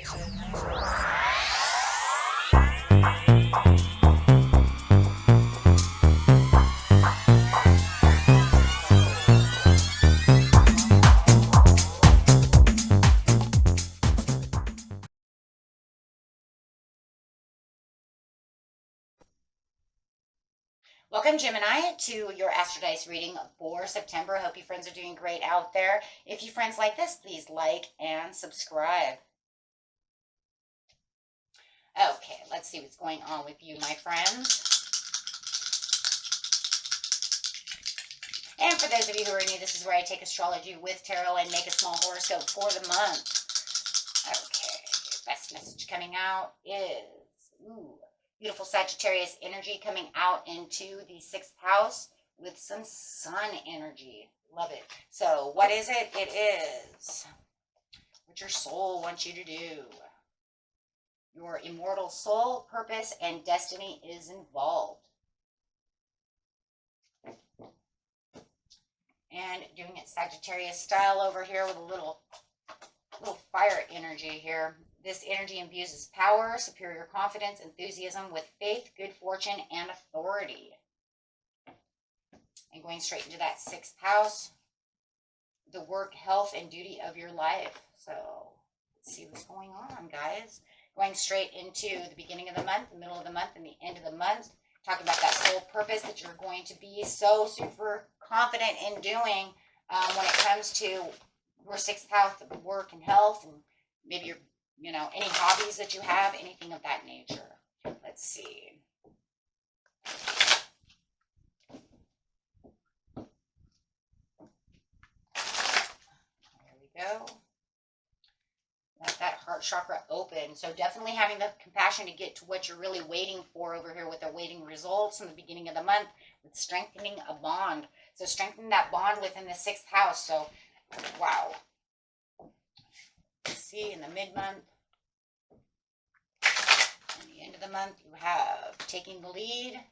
Welcome, Gemini, to your Astrodice reading for September. Hope you friends are doing great out there. If you friends like this, please like and subscribe. Okay, let's see what's going on with you, my friends. And for those of you who are new, this is where I take astrology with tarot and make a small horoscope for the month. Okay, best message coming out is, beautiful Sagittarius energy coming out into the 6th house with some sun energy. Love it. So what is it? It is what your soul wants you to do. Your immortal soul, purpose, and destiny is involved. And doing it Sagittarius style over here with a little fire energy here. This energy imbues power, superior confidence, enthusiasm with faith, good fortune, and authority. And going straight into that 6th house, the work, health, and duty of your life. So let's see what's going on, guys. Going straight into the beginning of the month, the middle of the month, and the end of the month. Talk about that soul purpose that you're going to be so super confident in doing when it comes to your 6th house of work and health, and maybe your, any hobbies that you have, anything of that nature. Let's see. There we go. Let that heart chakra open. So definitely having the compassion to get to what you're really waiting for over here with awaiting results in the beginning of the month with strengthening a bond. So strengthen that bond within the 6th house. So, wow. Let's see, in the mid-month, and the end of the month, you have taking the lead,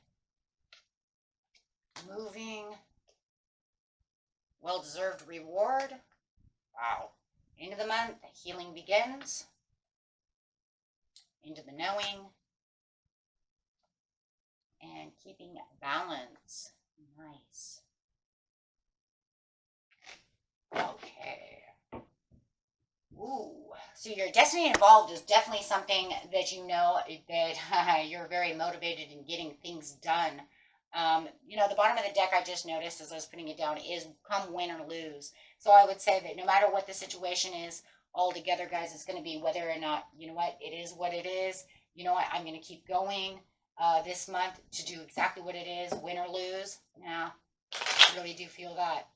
moving, well-deserved reward. Wow. End of the month, healing begins. Into the knowing. And keeping balance. Nice. Okay. Ooh. So your destiny involved is definitely something that you know that you're very motivated in getting things done. The bottom of the deck I just noticed as I was putting it down is come win or lose. So I would say that no matter what the situation is altogether, guys, it's going to be whether or not, it is what it is. I'm going to keep going this month to do exactly what it is, win or lose. Yeah, I really do feel that.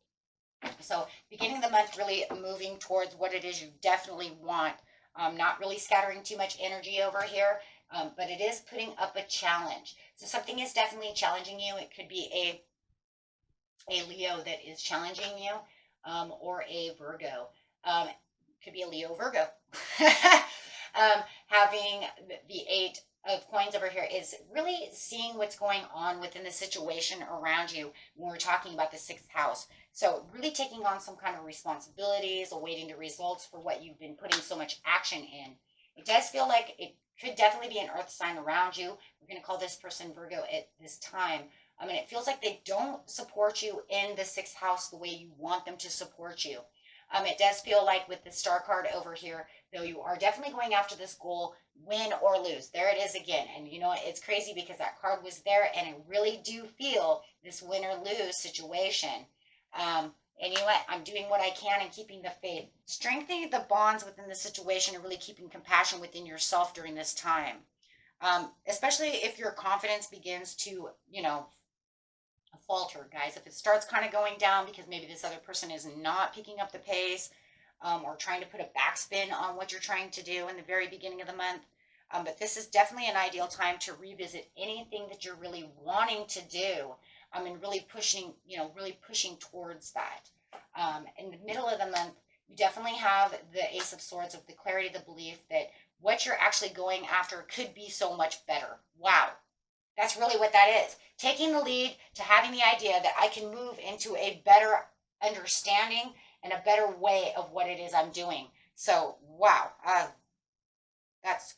So beginning of the month, really moving towards what it is you definitely want. Not really scattering too much energy over here. But it is putting up a challenge. So something is definitely challenging you. It could be a Leo that is challenging you, or a Virgo. Could be a Leo Virgo. Having the 8 of coins over here is really seeing what's going on within the situation around you when we're talking about the 6th house. So really taking on some kind of responsibilities, awaiting the results for what you've been putting so much action in. It does feel like it could definitely be an earth sign around you. We're going to call this person Virgo at this time. It feels like they don't support you in the 6th house the way you want them to support you. It does feel like with the star card over here, though, you are definitely going after this goal, win or lose. There it is again. And it's crazy because that card was there, and I really do feel this win or lose situation. And you know what? I'm doing what I can and keeping the faith. Strengthening the bonds within the situation and really keeping compassion within yourself during this time. Especially if your confidence begins to, falter, guys. If it starts kind of going down because maybe this other person is not picking up the pace, or trying to put a backspin on what you're trying to do in the very beginning of the month. But this is definitely an ideal time to revisit anything that you're really wanting to do. And really pushing towards that. In the middle of the month, you definitely have the Ace of Swords of the clarity, the belief that what you're actually going after could be so much better. Wow. That's really what that is. Taking the lead to having the idea that I can move into a better understanding and a better way of what it is I'm doing. So, wow.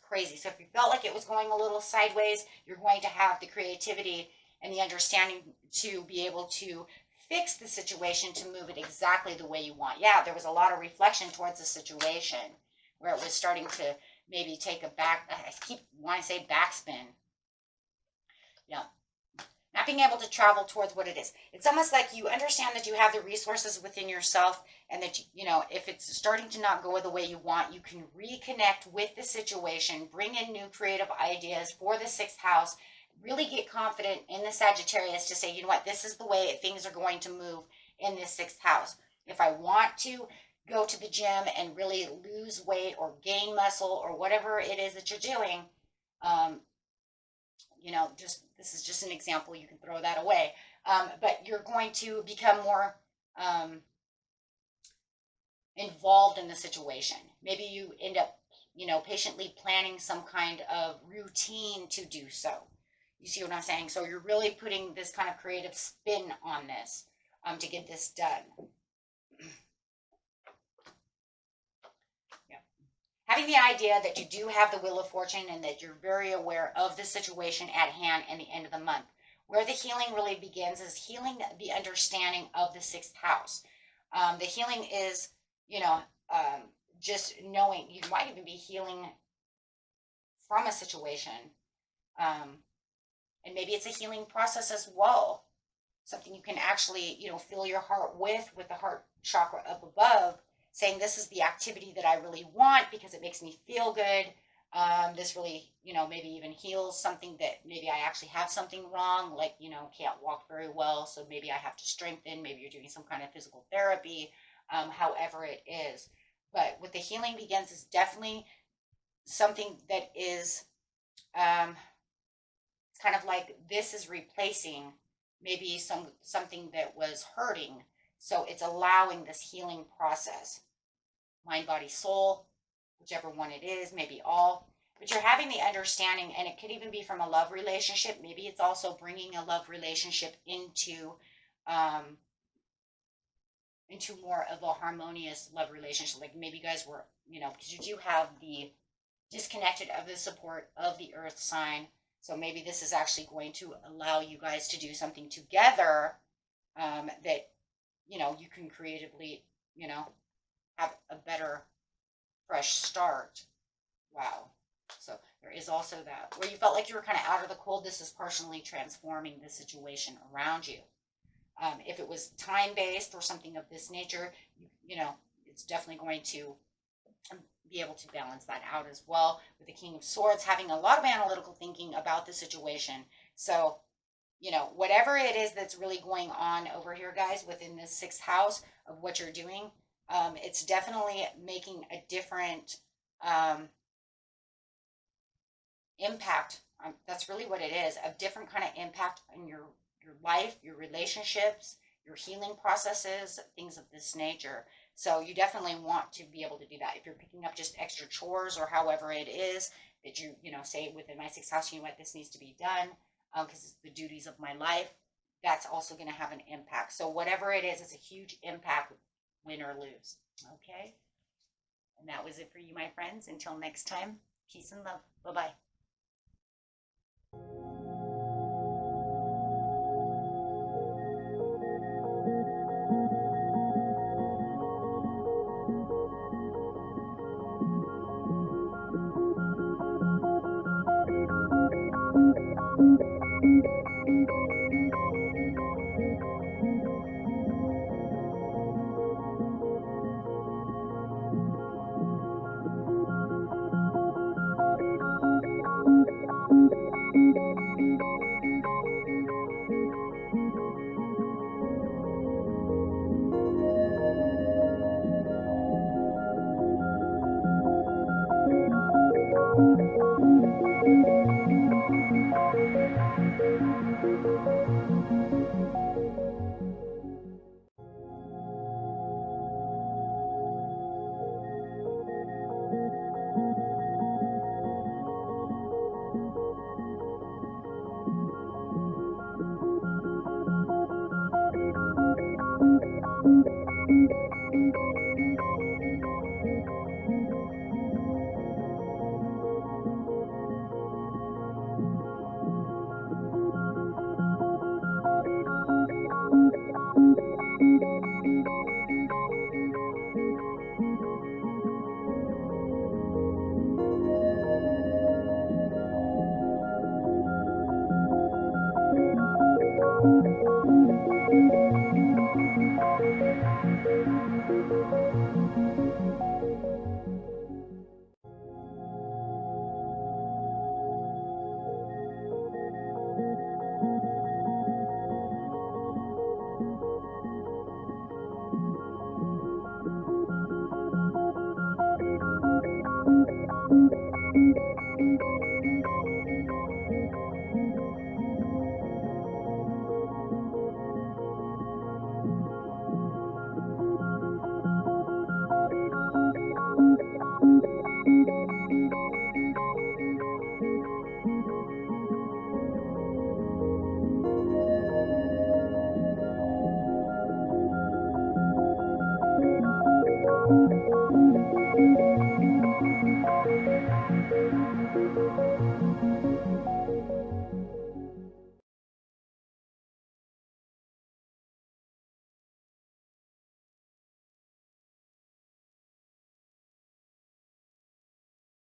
crazy. So if you felt like it was going a little sideways, you're going to have the creativity and the understanding to be able to fix the situation to move it exactly the way you want. Yeah, there was a lot of reflection towards the situation where it was starting to maybe take a back, I keep wanting to say backspin. Yeah. Not being able to travel towards what it is. It's almost like you understand that you have the resources within yourself, and that, you know, if it's starting to not go the way you want, you can reconnect with the situation, bring in new creative ideas for the sixth house, really get confident in the Sagittarius to say, you know what, this is the way things are going to move in this sixth house. If I want to go to the gym and really lose weight or gain muscle or whatever it is that you're doing, you know, just this is just an example. You can throw that away, but you're going to become more involved in the situation. Maybe you end up, you know, patiently planning some kind of routine to do so. You see what I'm saying? So you're really putting this kind of creative spin on this to get this done. Yeah. Having the idea that you do have the Wheel of Fortune and that you're very aware of the situation at hand and the end of the month. Where the healing really begins is healing the understanding of the sixth house. The healing is, you know, just knowing, you might even be healing from a situation. And maybe it's a healing process as well. Something you can actually, you know, fill your heart with the heart chakra up above, saying this is the activity that I really want because it makes me feel good. This really, you know, maybe even heals something that maybe I actually have something wrong, like, you know, can't walk very well, so maybe I have to strengthen. Maybe you're doing some kind of physical therapy, however it is. But what the healing begins is definitely something that is it's kind of like this is replacing maybe something that was hurting. So it's allowing this healing process. Mind, body, soul, whichever one it is, maybe all. But you're having the understanding, and it could even be from a love relationship. Maybe it's also bringing a love relationship into more of a harmonious love relationship. Like maybe you guys were, you know, because you do have the disconnected of the support of the earth sign. So maybe this is actually going to allow you guys to do something together that, you know, you can creatively, you know, have a better fresh start. Wow. So there is also that where you felt like you were kind of out of the cold. This is partially transforming the situation around you. If it was time-based or something of this nature, you know, it's definitely going to be able to balance that out as well. With the King of Swords having a lot of analytical thinking about the situation. So, you know, whatever it is that's really going on over here, guys, within this sixth house of what you're doing, it's definitely making a different impact. That's really what it is, a different kind of impact on your life, your relationships, your healing processes, things of this nature. So you definitely want to be able to do that. If you're picking up just extra chores or however it is that you know, say within my sixth house, you know what, this needs to be done because it's the duties of my life, that's also going to have an impact. So whatever it is, it's a huge impact, win or lose. Okay? And that was it for you, my friends. Until next time, peace and love. Bye-bye.